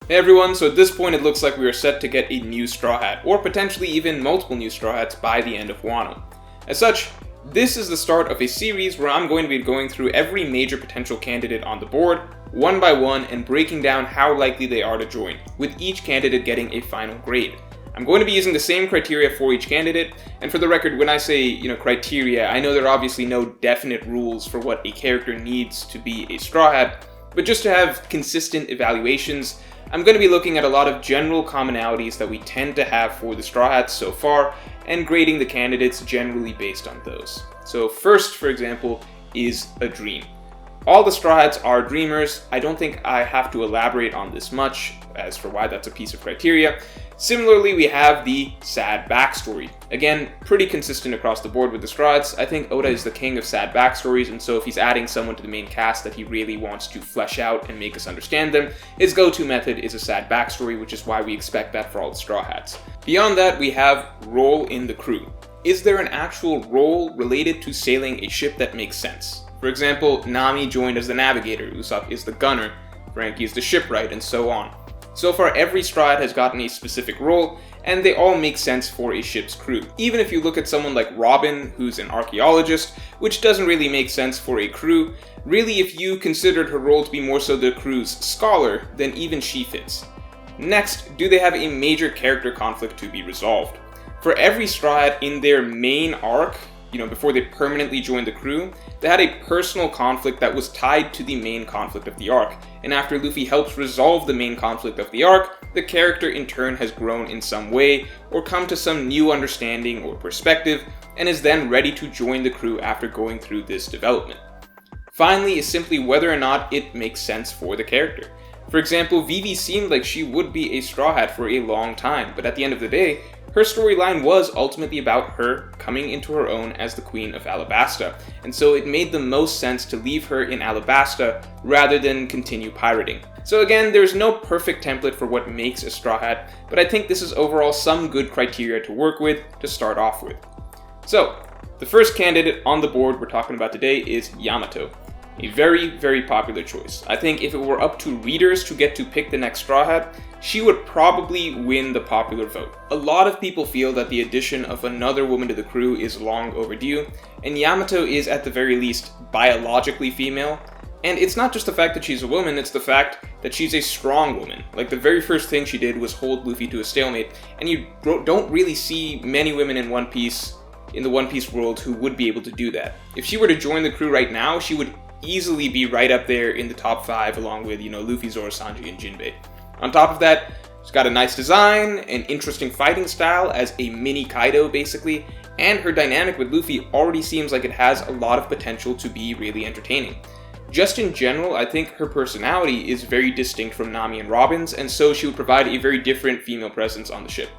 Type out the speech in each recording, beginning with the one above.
Hey everyone, so at this point it looks like we are set to get a new Straw Hat, or potentially even multiple new Straw Hats by the end of Wano. As such, this is the start of a series where I'm going to be going through every major potential candidate on the board, one by one, and breaking down how likely they are to join, with each candidate getting a final grade. I'm going to be using the same criteria for each candidate, and for the record, when I say, criteria, I know there are obviously no definite rules for what a character needs to be a Straw Hat, but just to have consistent evaluations, I'm going to be looking at a lot of general commonalities that we tend to have for the Straw Hats so far, and grading the candidates generally based on those. So first, for example, is a dream. All the Straw Hats are dreamers. I don't think I have to elaborate on this much as for why that's a piece of criteria. Similarly, we have the sad backstory. Again, pretty consistent across the board with the Straw Hats. I think Oda is the king of sad backstories, and so if he's adding someone to the main cast that he really wants to flesh out and make us understand them, his go-to method is a sad backstory, which is why we expect that for all the Straw Hats. Beyond that, we have role in the crew. Is there an actual role related to sailing a ship that makes sense? For example, Nami joined as the navigator, Usopp is the gunner, Frankie is the shipwright, and so on. So far, every Straw Hat has gotten a specific role, and they all make sense for a ship's crew. Even if you look at someone like Robin, who's an archaeologist, which doesn't really make sense for a crew, really if you considered her role to be more so the crew's scholar, then even she fits. Next, do they have a major character conflict to be resolved? For every Straw Hat in their main arc, before they permanently joined the crew, they had a personal conflict that was tied to the main conflict of the arc, and after Luffy helps resolve the main conflict of the arc, the character in turn has grown in some way, or come to some new understanding or perspective, and is then ready to join the crew after going through this development. Finally is simply whether or not it makes sense for the character. For example, Vivi seemed like she would be a Straw Hat for a long time, but at the end of the day, her storyline was ultimately about her coming into her own as the Queen of Alabasta, and so it made the most sense to leave her in Alabasta rather than continue pirating. So again, there's no perfect template for what makes a Straw Hat, but I think this is overall some good criteria to work with to start off with. So, the first candidate on the board we're talking about today is Yamato. A very, very popular choice. I think if it were up to readers to get to pick the next Straw Hat, she would probably win the popular vote. A lot of people feel that the addition of another woman to the crew is long overdue, and Yamato is at the very least biologically female. And it's not just the fact that she's a woman, it's the fact that she's a strong woman. Like, the very first thing she did was hold Luffy to a stalemate, and you don't really see many women in the One Piece world who would be able to do that. If she were to join the crew right now, she would easily be right up there in the top 5 along with, Luffy, Zoro, Sanji, and Jinbei. On top of that, she's got a nice design, an interesting fighting style as a mini Kaido basically, and her dynamic with Luffy already seems like it has a lot of potential to be really entertaining. Just in general, I think her personality is very distinct from Nami and Robin's, and so she would provide a very different female presence on the ship.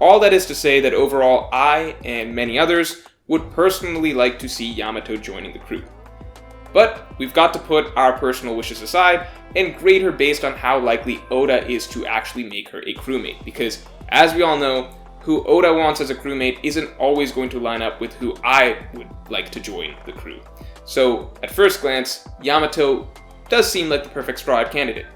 All that is to say that overall, I, and many others, would personally like to see Yamato joining the crew. But we've got to put our personal wishes aside and grade her based on how likely Oda is to actually make her a crewmate, because as we all know, who Oda wants as a crewmate isn't always going to line up with who I would like to join the crew. So at first glance, Yamato does seem like the perfect Straw Hat candidate.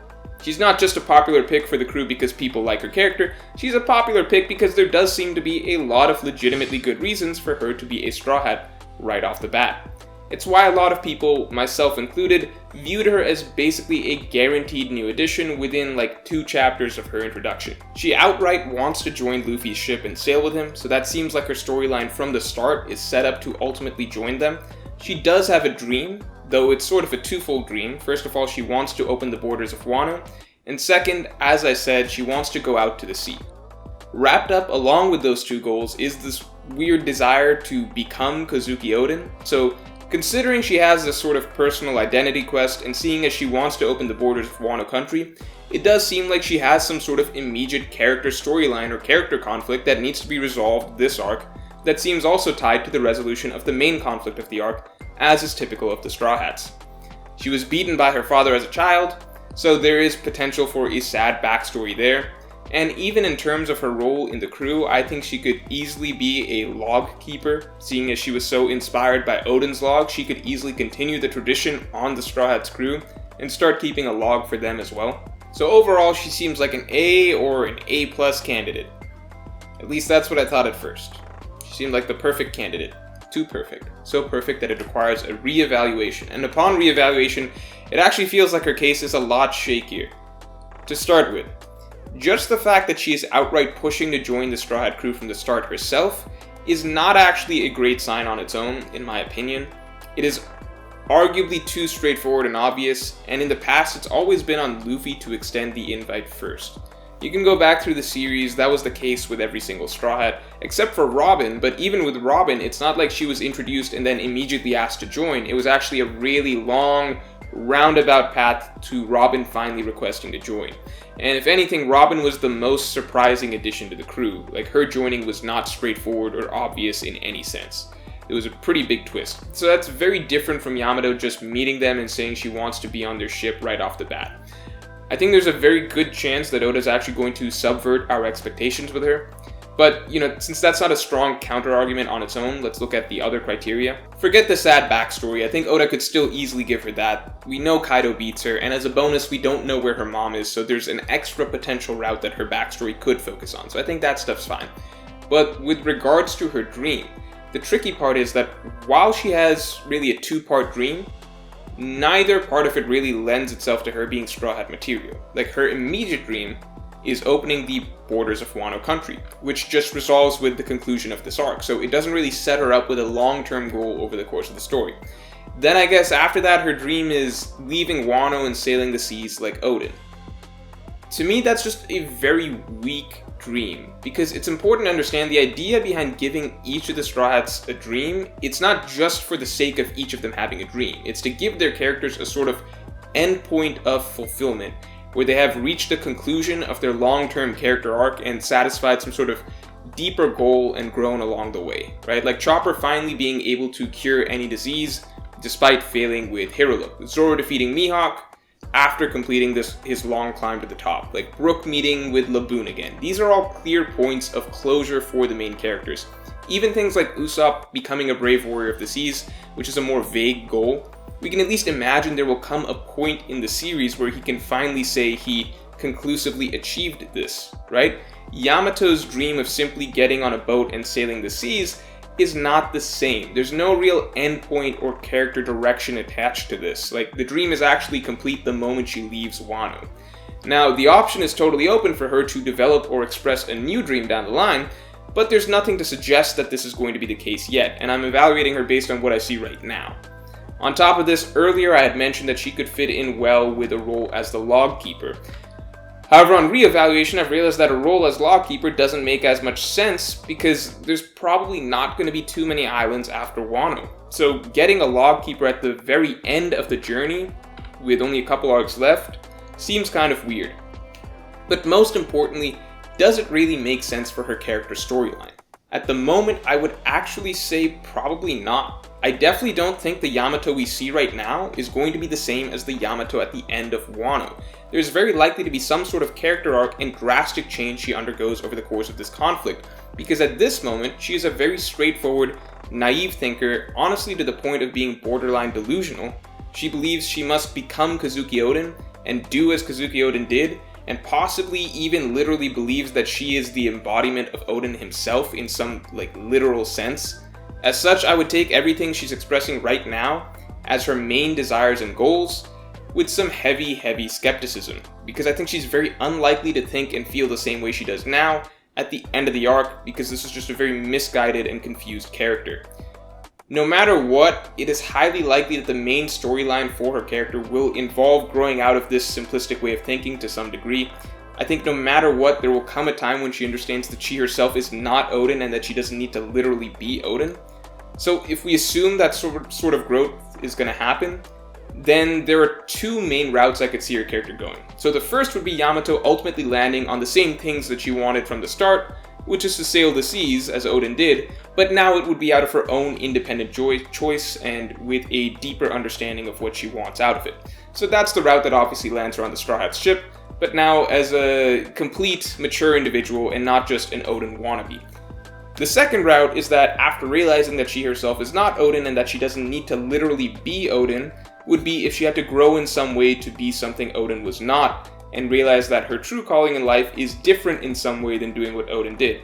She's not just a popular pick for the crew because people like her character, she's a popular pick because there does seem to be a lot of legitimately good reasons for her to be a Straw Hat right off the bat. It's why a lot of people, myself included, viewed her as basically a guaranteed new addition within like 2 chapters of her introduction. She outright wants to join Luffy's ship and sail with him, so that seems like her storyline from the start is set up to ultimately join them. She does have a dream, though it's sort of a twofold dream. First of all, she wants to open the borders of Wano, and second, as I said, she wants to go out to the sea. Wrapped up along with those 2 goals is this weird desire to become Kozuki Oden. So considering she has this sort of personal identity quest, and seeing as she wants to open the borders of Wano country, it does seem like she has some sort of immediate character storyline or character conflict that needs to be resolved this arc, that seems also tied to the resolution of the main conflict of the arc, as is typical of the Straw Hats. She was beaten by her father as a child, so there is potential for a sad backstory there, and even in terms of her role in the crew, I think she could easily be a log keeper. Seeing as she was so inspired by Oden's log, she could easily continue the tradition on the Straw Hats crew and start keeping a log for them as well. So overall, she seems like an A or an A+ candidate. At least that's what I thought at first. She seemed like the perfect candidate. Too perfect. So perfect that it requires a re-evaluation. And upon re-evaluation, it actually feels like her case is a lot shakier. To start with, just the fact that she is outright pushing to join the Straw Hat crew from the start herself is not actually a great sign on its own, in my opinion. It is arguably too straightforward and obvious, and in the past it's always been on Luffy to extend the invite first. You can go back through the series, that was the case with every single Straw Hat, except for Robin, but even with Robin, it's not like she was introduced and then immediately asked to join. It was actually a really long, roundabout path to Robin finally requesting to join. And if anything, Robin was the most surprising addition to the crew. Like, her joining was not straightforward or obvious in any sense. It was a pretty big twist. So that's very different from Yamato just meeting them and saying she wants to be on their ship right off the bat. I think there's a very good chance that Oda's actually going to subvert our expectations with her. But, since that's not a strong counter-argument on its own, let's look at the other criteria. Forget the sad backstory, I think Oda could still easily give her that. We know Kaido beats her, and as a bonus, we don't know where her mom is, so there's an extra potential route that her backstory could focus on, so I think that stuff's fine. But with regards to her dream, the tricky part is that while she has really a two-part dream, neither part of it really lends itself to her being Straw Hat material. Like, her immediate dream is opening the borders of Wano country, which just resolves with the conclusion of this arc, so it doesn't really set her up with a long-term goal over the course of the story. Then I guess after that, her dream is leaving Wano and sailing the seas like Oden. To me, that's just a very weak dream, because it's important to understand the idea behind giving each of the Straw Hats a dream. It's not just for the sake of each of them having a dream, it's to give their characters a sort of endpoint of fulfillment, where they have reached the conclusion of their long-term character arc and satisfied some sort of deeper goal and grown along the way, right? Like Chopper finally being able to cure any disease despite failing with Hero Look, Zoro defeating Mihawk after completing his long climb to the top, like Brook meeting with Laboon again. These are all clear points of closure for the main characters. Even things like Usopp becoming a brave warrior of the seas, which is a more vague goal, we can at least imagine there will come a point in the series where he can finally say he conclusively achieved this, right? Yamato's dream of simply getting on a boat and sailing the seas is not the same. There's no real endpoint or character direction attached to this. Like, the dream is actually complete the moment she leaves Wano. Now, the option is totally open for her to develop or express a new dream down the line, but there's nothing to suggest that this is going to be the case yet, and I'm evaluating her based on what I see right now. On top of this, earlier I had mentioned that she could fit in well with a role as the log keeper. However, on re-evaluation, I've realized that a role as log keeper doesn't make as much sense because there's probably not going to be too many islands after Wano. So getting a log keeper at the very end of the journey, with only a couple arcs left, seems kind of weird. But most importantly, does it really make sense for her character storyline? At the moment, I would actually say probably not. I definitely don't think the Yamato we see right now is going to be the same as the Yamato at the end of Wano. There's very likely to be some sort of character arc and drastic change she undergoes over the course of this conflict, because at this moment, she is a very straightforward, naive thinker, honestly to the point of being borderline delusional. She believes she must become Kazuki Oden and do as Kazuki Oden did, and possibly even literally believes that she is the embodiment of Oden himself in some, literal sense. As such, I would take everything she's expressing right now as her main desires and goals with some heavy skepticism, because I think she's very unlikely to think and feel the same way she does now at the end of the arc, because this is just a very misguided and confused character. No matter what, it is highly likely that the main storyline for her character will involve growing out of this simplistic way of thinking to some degree. I think no matter what, there will come a time when she understands that she herself is not Oden and that she doesn't need to literally be Oden. So if we assume that sort of growth is going to happen, then there are two main routes I could see her character going. So the first would be Yamato ultimately landing on the same things that she wanted from the start, which is to sail the seas, as Oden did, but now it would be out of her own independent choice and with a deeper understanding of what she wants out of it. So that's the route that obviously lands her on the Straw Hat's ship, but now as a complete, mature individual and not just an Oden wannabe. The second route is that after realizing that she herself is not Oden and that she doesn't need to literally be Oden, would be if she had to grow in some way to be something Oden was not, and realize that her true calling in life is different in some way than doing what Odin did.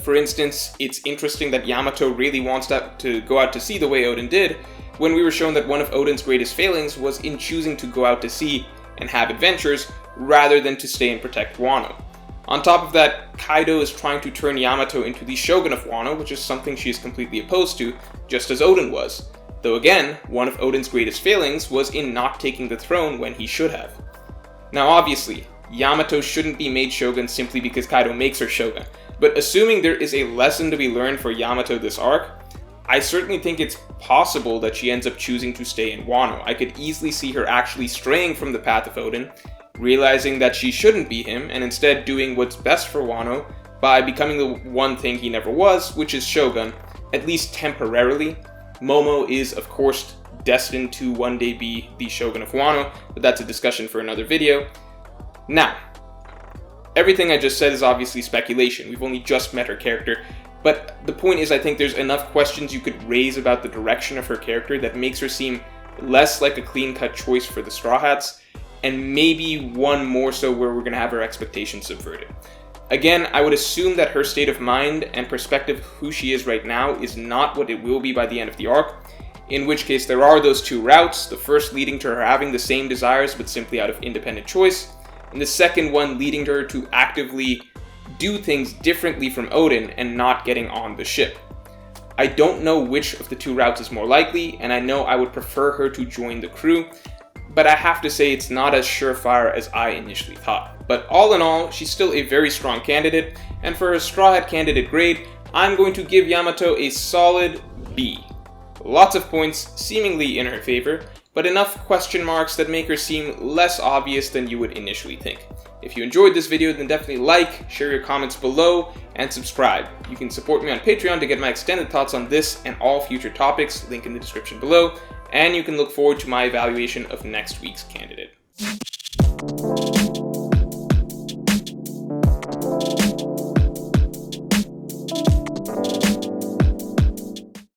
For instance, it's interesting that Yamato really wants to go out to sea the way Odin did, when we were shown that one of Odin's greatest failings was in choosing to go out to sea and have adventures rather than to stay and protect Wano. On top of that, Kaido is trying to turn Yamato into the shogun of Wano, which is something she is completely opposed to, just as Odin was. Though again, one of Odin's greatest failings was in not taking the throne when he should have. Now obviously, Yamato shouldn't be made shogun simply because Kaido makes her shogun, but assuming there is a lesson to be learned for Yamato this arc, I certainly think it's possible that she ends up choosing to stay in Wano. I could easily see her actually straying from the path of Odin, realizing that she shouldn't be him, and instead doing what's best for Wano by becoming the one thing he never was, which is shogun, at least temporarily. Momo is, of course, destined to one day be the shogun of Wano, but that's a discussion for another video. Now, everything I just said is obviously speculation. We've only just met her character, but the point is I think there's enough questions you could raise about the direction of her character that makes her seem less like a clean-cut choice for the Straw Hats, and maybe one more so where we're going to have her expectations subverted. Again, I would assume that her state of mind and perspective of who she is right now is not what it will be by the end of the arc, in which case there are those two routes, the first leading to her having the same desires but simply out of independent choice, and the second one leading to her to actively do things differently from Odin and not getting on the ship. I don't know which of the two routes is more likely, and I know I would prefer her to join the crew, but I have to say it's not as surefire as I initially thought. But all in all, she's still a very strong candidate, and for her Straw Hat candidate grade, I'm going to give Yamato a solid B. Lots of points seemingly in her favor, but enough question marks that make her seem less obvious than you would initially think. If you enjoyed this video, then definitely like, share your comments below, and subscribe. You can support me on Patreon to get my extended thoughts on this and all future topics, link in the description below, and you can look forward to my evaluation of next week's candidate.